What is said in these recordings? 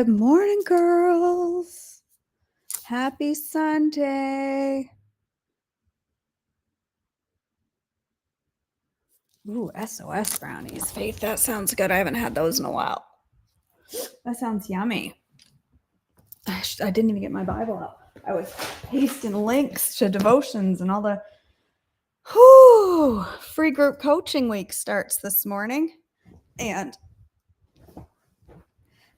Good morning, girls. Happy Sunday. Ooh, SOS brownies. Faith, that sounds good. I haven't had those in a while. That sounds yummy. I didn't even get my Bible out. I was pasting links to devotions and all the free group coaching week starts this morning. And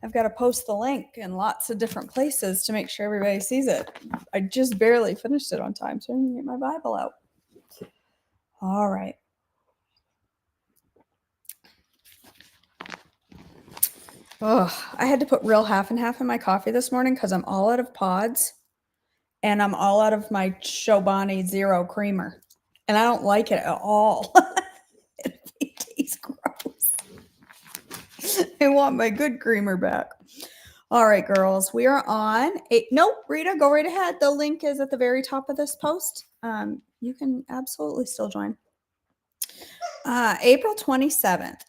I've got to post the link in lots of different places to make sure everybody sees it. I just barely finished it on time, so I'm going to get my Bible out. All right. I had to put real half and half in my coffee this morning because I'm all out of pods and I'm all out of my Chobani Zero creamer. And I don't like it at all. It tastes gross. I want my good creamer back. All right, girls, we are on. Nope, Rita, go right ahead. The link is at the very top of this post. You can absolutely still join. April 27th,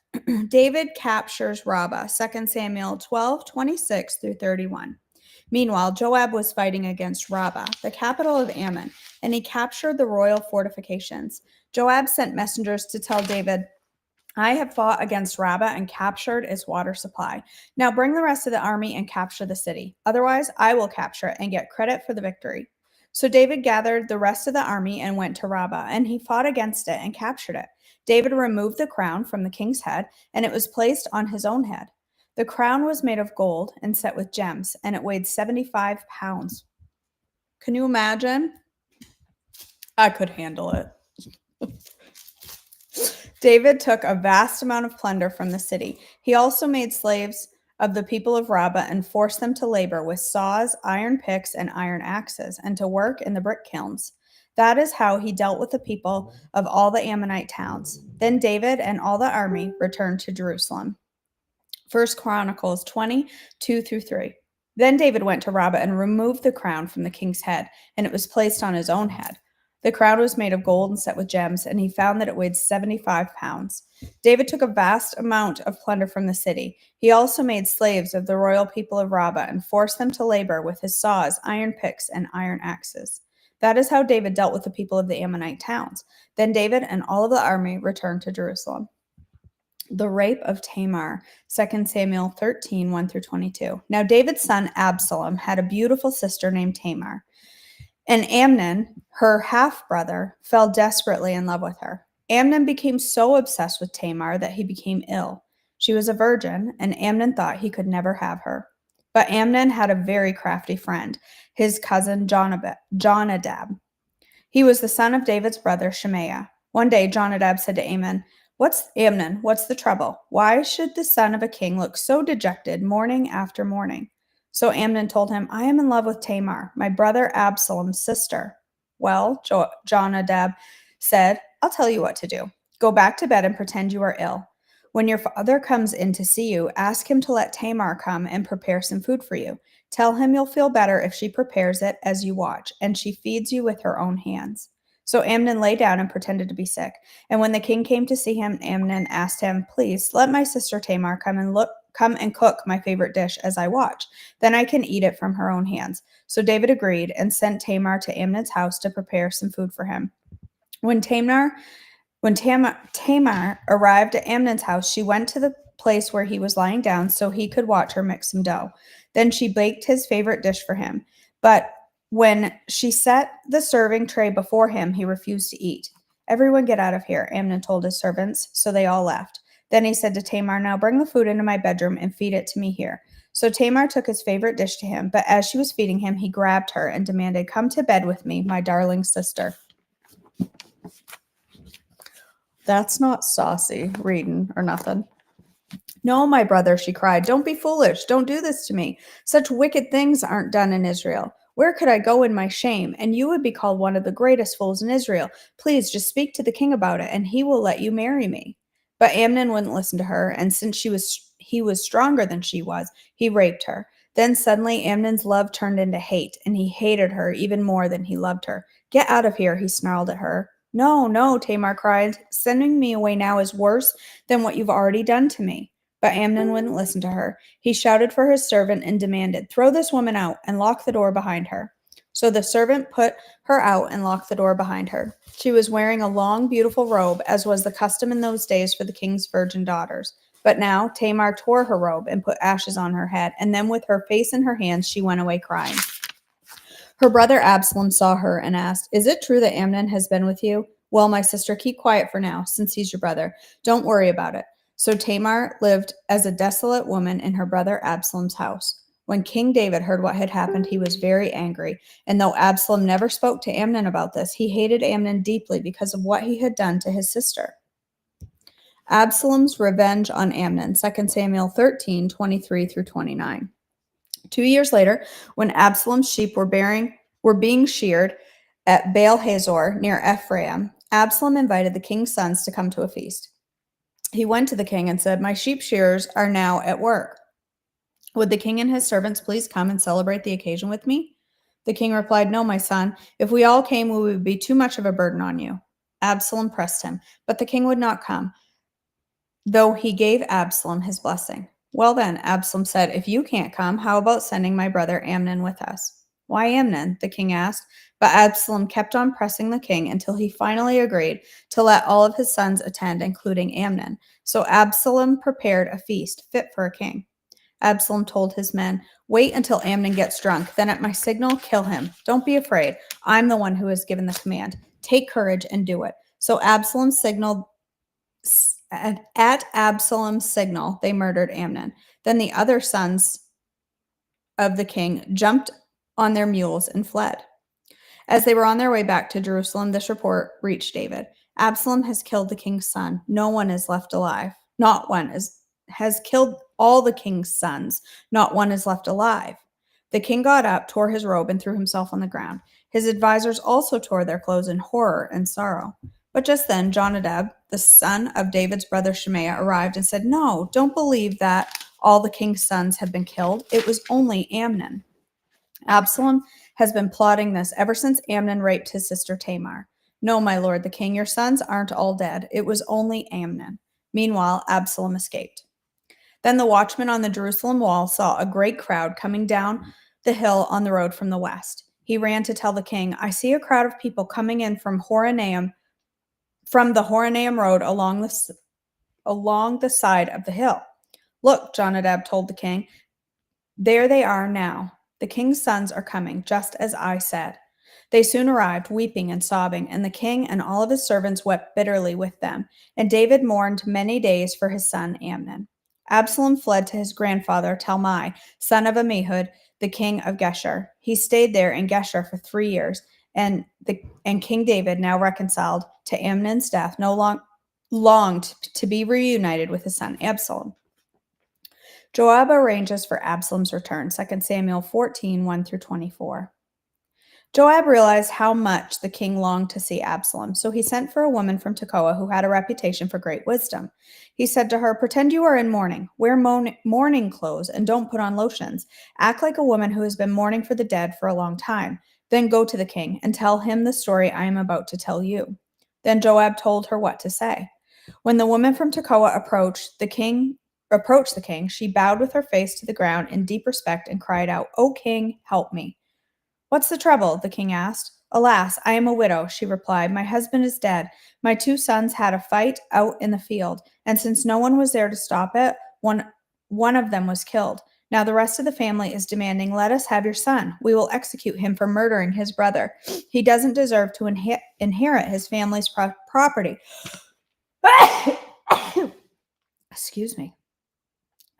David captures Rabbah, 2 Samuel 12:26 through 31. Meanwhile, Joab was fighting against Rabbah, the capital of Ammon, and he captured the royal fortifications. Joab sent messengers to tell David, I have fought against Rabbah and captured its water supply. Now bring the rest of the army and capture the city. Otherwise, I will capture it and get credit for the victory. So David gathered the rest of the army and went to Rabbah, and he fought against it and captured it. David removed the crown from the king's head, and it was placed on his own head. The crown was made of gold and set with gems, and it weighed 75 pounds. Can you imagine? I could handle it. David took a vast amount of plunder from the city. He also made slaves of the people of Rabbah and forced them to labor with saws, iron picks, and iron axes, and to work in the brick kilns. That is how he dealt with the people of all the Ammonite towns. Then David and all the army returned to Jerusalem. 1 Chronicles 20:2 through 3. Then David went to Rabbah and removed the crown from the king's head, and it was placed on his own head. The crown was made of gold and set with gems, and he found that it weighed 75 pounds. David took a vast amount of plunder from the city. He also made slaves of the royal people of Rabbah and forced them to labor with his saws, iron picks, and iron axes. That is how David dealt with the people of the Ammonite towns. Then David and all of the army returned to Jerusalem. The rape of Tamar, 2 Samuel 13:1 through 22. Now David's son Absalom had a beautiful sister named Tamar. And Amnon, her half-brother, fell desperately in love with her. Amnon became so obsessed with Tamar that he became ill. She was a virgin, and Amnon thought he could never have her. But Amnon had a very crafty friend, his cousin Jonadab. He was the son of David's brother Shemaiah. One day, Jonadab said to Amnon, what's the trouble? Why should the son of a king look so dejected morning after morning? So Amnon told him, I am in love with Tamar, my brother Absalom's sister. Well, Jonadab said, I'll tell you what to do. Go back to bed and pretend you are ill. When your father comes in to see you, ask him to let Tamar come and prepare some food for you. Tell him you'll feel better if she prepares it as you watch, and she feeds you with her own hands. So Amnon lay down and pretended to be sick. And when the king came to see him, Amnon asked him, please let my sister Tamar come and cook my favorite dish as I watch. Then I can eat it from her own hands. So David agreed and sent Tamar to Amnon's house to prepare some food for him. When Tamar arrived at Amnon's house, she went to the place where he was lying down so he could watch her mix some dough. Then she baked his favorite dish for him. But when she set the serving tray before him, he refused to eat. Everyone get out of here, Amnon told his servants, so they all left. Then he said to Tamar, now bring the food into my bedroom and feed it to me here. So Tamar took his favorite dish to him, but as she was feeding him, he grabbed her and demanded, come to bed with me, my darling sister. That's not saucy reading or nothing. No, my brother, she cried, don't be foolish. Don't do this to me. Such wicked things aren't done in Israel. Where could I go in my shame? And you would be called one of the greatest fools in Israel. Please just speak to the king about it, and he will let you marry me. But Amnon wouldn't listen to her, and since he was stronger than she was, he raped her. Then suddenly Amnon's love turned into hate, and he hated her even more than he loved her. Get out of here, he snarled at her. No, no, Tamar cried. Sending me away now is worse than what you've already done to me. But Amnon wouldn't listen to her. He shouted for his servant and demanded, "Throw this woman out and lock the door behind her." So the servant put her out and locked the door behind her. She was wearing a long, beautiful robe, as was the custom in those days for the king's virgin daughters. But now Tamar tore her robe and put ashes on her head, and then with her face in her hands she went away crying. Her brother Absalom saw her and asked, "Is it true that Amnon has been with you?" "Well, my sister, keep quiet for now, since he's your brother. Don't worry about it." So Tamar lived as a desolate woman in her brother Absalom's house. When King David heard what had happened, he was very angry. And though Absalom never spoke to Amnon about this, he hated Amnon deeply because of what he had done to his sister. Absalom's revenge on Amnon, 2 Samuel 13:23 through 29. 2 years later, when Absalom's sheep were being sheared at Baal Hazor near Ephraim, Absalom invited the king's sons to come to a feast. He went to the king and said, "My sheep shearers are now at work. Would the king and his servants please come and celebrate the occasion with me?" The king replied, "No, my son. If we all came, we would be too much of a burden on you." Absalom pressed him, but the king would not come, though he gave Absalom his blessing. "Well then," Absalom said, "if you can't come, how about sending my brother Amnon with us?" "Why Amnon?" the king asked, but Absalom kept on pressing the king until he finally agreed to let all of his sons attend, including Amnon. So Absalom prepared a feast fit for a king. Absalom told his men, "Wait until Amnon gets drunk, then at my signal, kill him. Don't be afraid. I'm the one who has given the command. Take courage and do it." So Absalom signaled at Absalom's signal, they murdered Amnon. Then the other sons of the king jumped on their mules and fled. As they were on their way back to Jerusalem, this report reached David: "Absalom has killed the king's son. No one is left alive. Not one has killed all the king's sons. Not one is left alive." The king got up, tore his robe, and threw himself on the ground. His advisors also tore their clothes in horror and sorrow. But just then Jonadab, the son of David's brother Shemaiah, arrived and said, "No, don't believe that all the king's sons have been killed. It was only Amnon. Absalom has been plotting this ever since Amnon raped his sister Tamar." "No, my lord the king, your sons aren't all dead. It was only Amnon." Meanwhile, Absalom escaped. Then the watchman on the Jerusalem wall saw a great crowd coming down the hill on the road from the west. He ran to tell the king, "I see a crowd of people coming in from the Horonaim road along the side of the hill." "Look," Jonadab told the king, "there they are now. The king's sons are coming, just as I said." They soon arrived, weeping and sobbing, and the king and all of his servants wept bitterly with them. And David mourned many days for his son Amnon. Absalom fled to his grandfather Talmai, son of Ammihud, the king of Geshur. He stayed there in Geshur for 3 years, and King David, now reconciled to Amnon's death, longed to be reunited with his son Absalom. Joab arranges for Absalom's return, 2 Samuel 14:1 through 24. Joab realized how much the king longed to see Absalom, so he sent for a woman from Tekoa who had a reputation for great wisdom. He said to her, "Pretend you are in mourning. Wear mourning clothes and don't put on lotions. Act like a woman who has been mourning for the dead for a long time. Then go to the king and tell him the story I am about to tell you." Then Joab told her what to say. When the woman from Tekoa approached the king, she bowed with her face to the ground in deep respect and cried out, "O king, help me." "What's the trouble?" the king asked. "Alas, I am a widow," she replied. "My husband is dead. My 2 sons had a fight out in the field, and since no one was there to stop it, one of them was killed. Now the rest of the family is demanding, 'Let us have your son. We will execute him for murdering his brother. He doesn't deserve to inherit his family's property.'" Excuse me.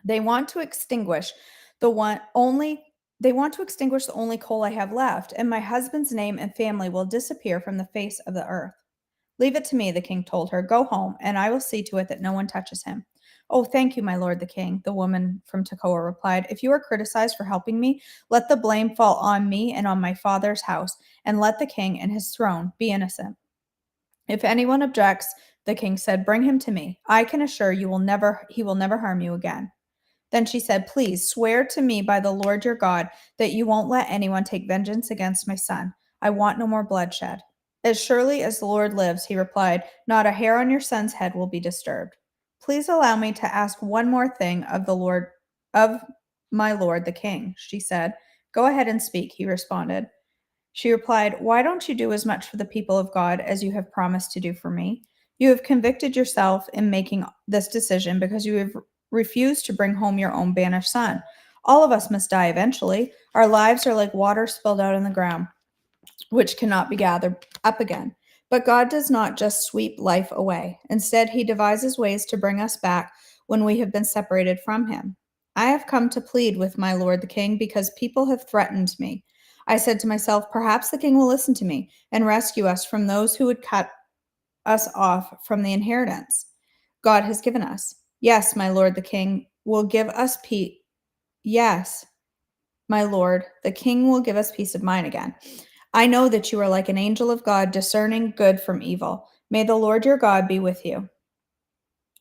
They want to extinguish the only coal I have left, and my husband's name and family will disappear from the face of the earth. "Leave it to me," the king told her. "Go home, and I will see to it that no one touches him." "Oh, thank you, my lord the king," the woman from Tekoa replied. "If you are criticized for helping me, let the blame fall on me and on my father's house, and let the king and his throne be innocent." "If anyone objects," the king said, "bring him to me. I can assure you he will never harm you again." Then she said, "Please swear to me by the Lord your God that you won't let anyone take vengeance against my son. I want no more bloodshed." "As surely as the Lord lives," he replied, "not a hair on your son's head will be disturbed." Please allow me to ask one more thing of my lord the king, she said. Go ahead and speak, he responded. She replied, Why don't you do as much for the people of God as you have promised to do for me? You have convicted yourself in making this decision because you have refused to bring home your own banished son. All of us must die eventually. Our lives are like water spilled out on the ground, which cannot be gathered up again. But God does not just sweep life away. Instead, he devises ways to bring us back when we have been separated from him. I have come to plead with my lord the king because people have threatened me. I said to myself, perhaps the king will listen to me and rescue us from those who would cut us off from the inheritance God has given us. Yes, my lord the king will give us peace. Yes, my lord, the king will give us peace of mind again. I know that you are like an angel of God, discerning good from evil. May the Lord your God be with you.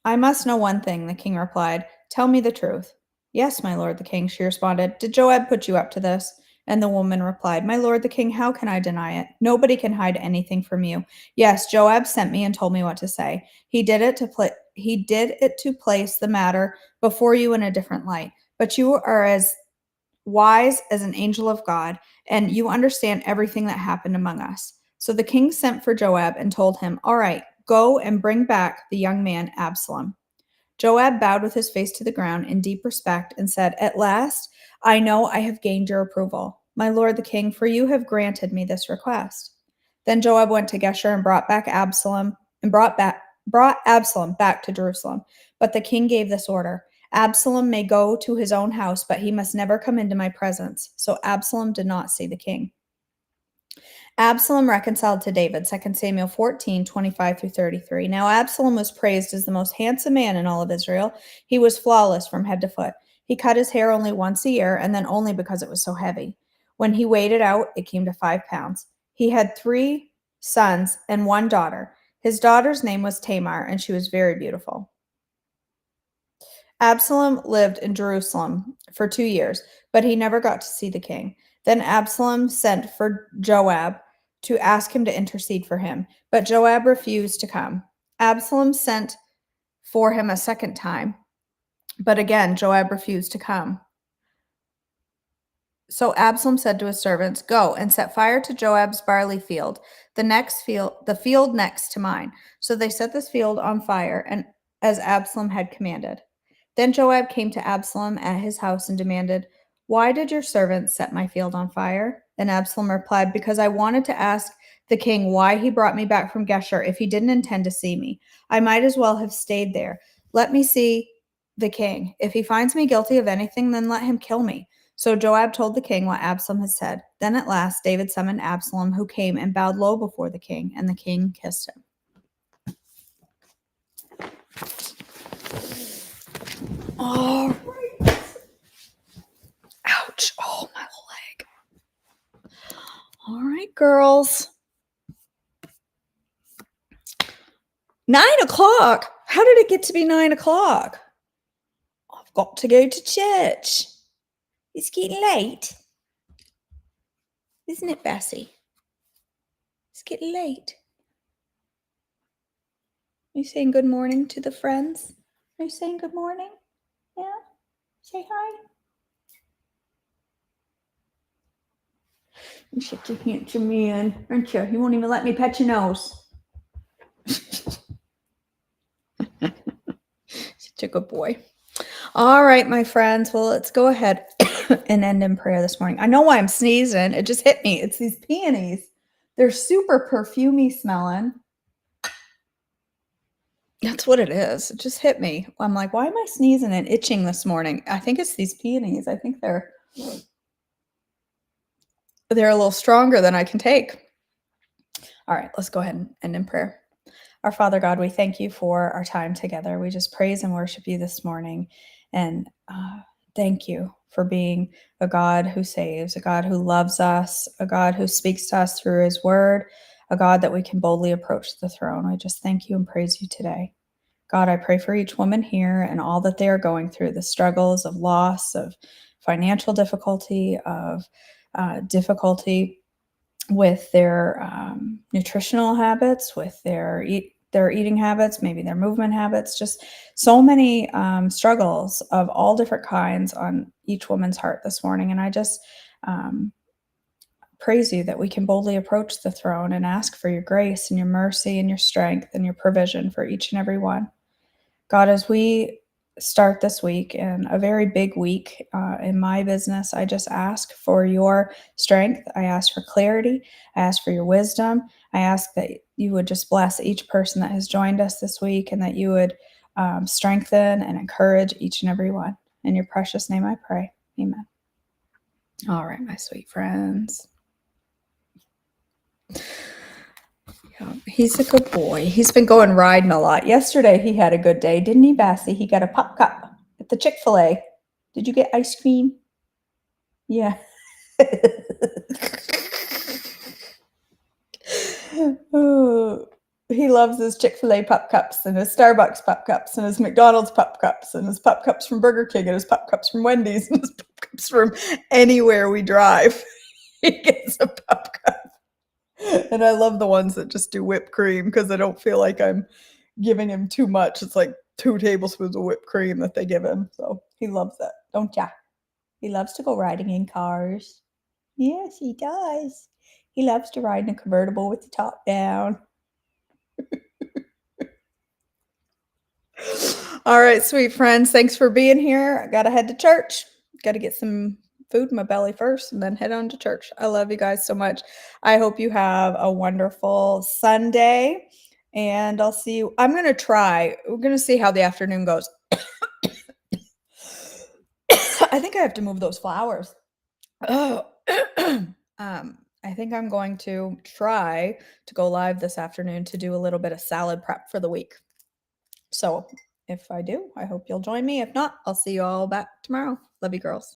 I must know one thing, the king replied. Tell me the truth. Yes, my lord the king, she responded. Did Joab put you up to this? And the woman replied, My lord the king, how can I deny it? Nobody can hide anything from you. Yes, Joab sent me and told me what to say. He did it to place the matter before you in a different light. But you are as wise as an angel of God, and you understand everything that happened among us. So the king sent for Joab and told him, All right, go and bring back the young man Absalom. Joab bowed with his face to the ground in deep respect and said, At last, I know I have gained your approval, my lord the king, for you have granted me this request. Then Joab went to Geshur and brought Absalom back to Jerusalem. But the king gave this order: Absalom may go to his own house, but he must never come into my presence. So Absalom did not see the king. Absalom reconciled to David, 2 Samuel 14:25 through 33. Now Absalom was praised as the most handsome man in all of Israel. He was flawless from head to foot. He cut his hair only once a year, and then only because it was so heavy. When he weighed it out, it came to 5 pounds. He had 3 sons and 1 daughter. His daughter's name was Tamar, and she was very beautiful. Absalom lived in Jerusalem for 2 years, but he never got to see the king. Then Absalom sent for Joab to ask him to intercede for him, but Joab refused to come. Absalom sent for him a second time, but again Joab refused to come. So Absalom said to his servants, Go and set fire to Joab's barley field, the field next to mine. So they set this field on fire, and as Absalom had commanded. Then Joab came to Absalom at his house and demanded, Why did your servants set my field on fire? And Absalom replied, Because I wanted to ask the king why he brought me back from Geshur if he didn't intend to see me. I might as well have stayed there. Let me see the king. If he finds me guilty of anything, then let him kill me. So Joab told the king what Absalom had said. Then at last David summoned Absalom, who came and bowed low before the king, and the king kissed him. All right. Ouch. Oh, my leg. All right, girls. 9:00. How did it get to be 9:00? I've got to go to church. It's getting late. Isn't it, Bessie? It's getting late. Are you saying good morning to the friends? Are you saying good morning? Yeah? Say hi. You're such a handsome man, aren't you? You won't even let me pet your nose. Such a good boy. All right, my friends. Well, let's go ahead and end in prayer this morning. I know why I'm sneezing. It just hit me. It's these peonies. They're super perfumey smelling. That's what it is. It just hit me. I'm like, why am I sneezing and itching this morning? I think it's these peonies. I think they're a little stronger than I can take. All right, let's go ahead and end in prayer. Our Father God, we thank you for our time together. We just praise and worship you this morning. And thank you for being a God who saves, a God who loves us, a God who speaks to us through his word, a God that we can boldly approach the throne. I just thank you and praise you today. God, I pray for each woman here and all that they are going through, the struggles of loss, of financial difficulty, of difficulty with their nutritional habits, with their their eating habits, maybe their movement habits, just so many struggles of all different kinds on each woman's heart this morning. And I just praise you that we can boldly approach the throne and ask for your grace and your mercy and your strength and your provision for each and every one. God, as we start this week and a very big week in my business, I just ask for your strength. I ask for clarity. I ask for your wisdom. I ask that you would just bless each person that has joined us this week and that you would strengthen and encourage each and every one. In your precious name I pray. Amen. All right, my sweet friends. Yeah, he's a good boy. He's been going riding a lot. Yesterday he had a good day, didn't he, Bassy? He got a pop cup at the Chick-fil-A. Did you get ice cream? Yeah. Oh, he loves his Chick-fil-A pop cups and his Starbucks pop cups and his McDonald's pop cups and his pop cups from Burger King and his pop cups from Wendy's and his pop cups from anywhere we drive. He gets a pop cup. And I love the ones that just do whipped cream because I don't feel like I'm giving him too much. It's like 2 tablespoons of whipped cream that they give him. So he loves that, don't ya? He loves to go riding in cars. Yes, he does. He loves to ride in a convertible with the top down. All right, sweet friends. Thanks for being here. I got to head to church. Got to get some food in my belly first and then head on to church. I love you guys so much. I hope you have a wonderful Sunday and I'll see you. I'm going to try. We're going to see how the afternoon goes. I think I have to move those flowers. Oh, I think I'm going to try to go live this afternoon to do a little bit of salad prep for the week. So if I do, I hope you'll join me. If not, I'll see you all back tomorrow. Love you, girls.